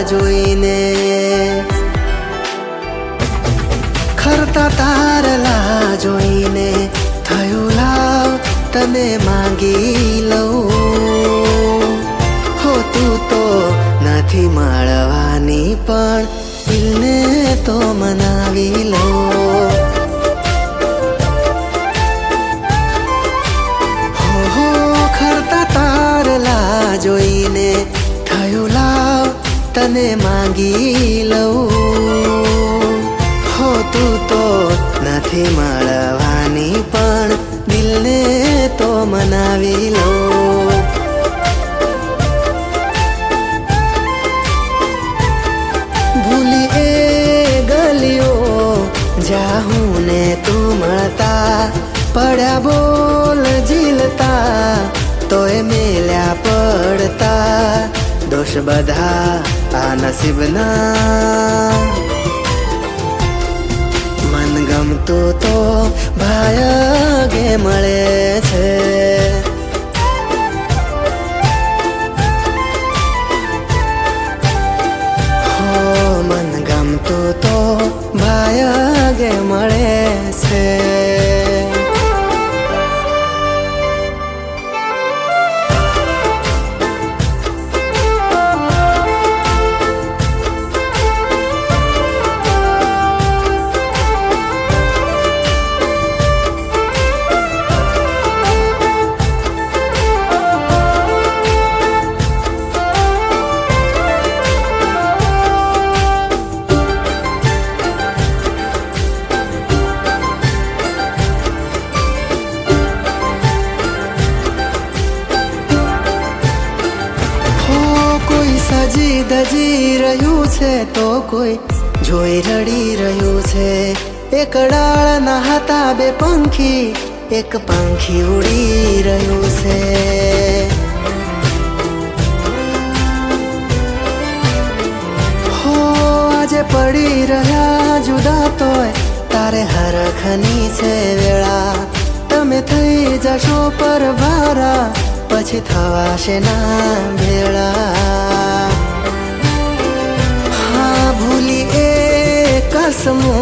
જોઈને ખરતા તારલા જોઈને થયું લાવ તને માંગી લઉં હો તું તો નથી મળવાની પણ દિલને તો મનાવી લઉં હો ખરતા તારલા જોઈને થયું લાવ તને માંગી લઉં હો તું તો નથી મળવાની પણ દિલને તો મનાવી લઉં ભૂલી એ ગલીઓ જાહું ને તું મળતા પડ્યા બોલ ઝીલતા તોય મેલ્યા પડતા દોષ બધા આ નસીબના મન ગમતું તો ભાયગે મળે છે હો મન ગમતું તો ભાયગે મળે છે સજી દજી રહ્યું છે તો કોઈ જોઈ રડી રહ્યું છે એક ડાળના હતા બે પંખી એક પંખી ઉડી રહ્યું છે હો આજે પડી રહ્યા જુદા તોય તારે હરખની છે વેળા તમે થઈ જશો પરવારા પછી થવાશે ના ભેળા હા ભૂલી એ કસમો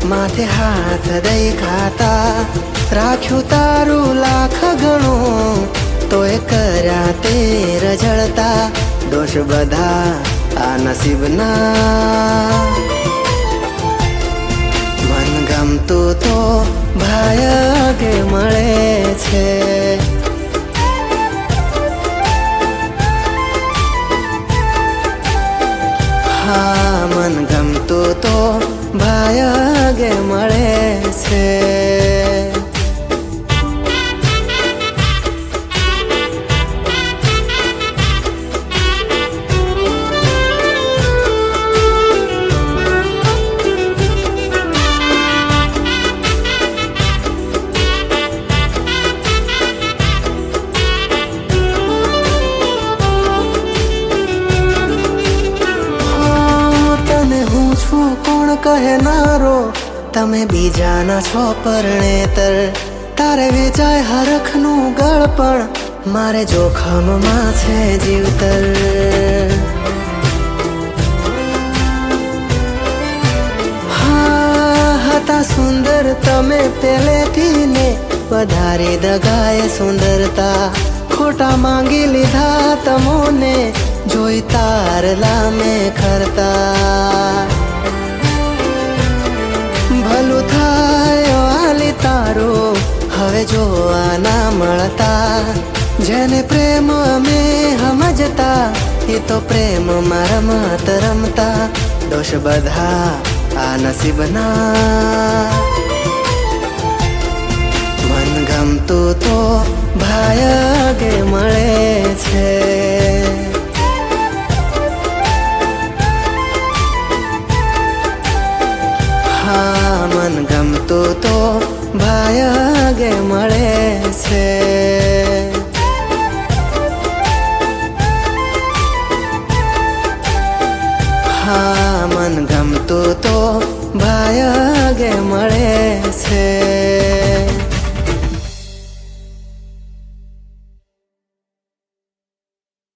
માથે હાથ દઈ ખાતા રાખ્યું તારું લાખ ગણું તોય કર્યા તે રજળતા દોષ બધા આ નસીબના મન ગમતું તો ભાયગે મળે છે હા મન ગમતું તો ભાયગે મળે છે કોણ કહેનારો તમે બીજાના છો પરણેતર તારે વેચાય હરખનું ગળપણ મારે જોખમમાં છે જીવતર હા હતા સુંદર તમે પહેલેથી ને વધારે દગાએ સુંદરતા ખોટા માંગી લીધા તમોને જોઈ તારલા મેં ખરતા ભલું થાય વાલી તારું હવે જોવા ના મળતા જેને પ્રેમ અમે સમજતા એ તો પ્રેમમાં રમત રમતા દોષ બધા આ નસીબના મન ગમતું તો ભાયગે મળે છે હા મન ગમતું તો ભાયગે મળે છે હા મન ગમતું તો ભાયગે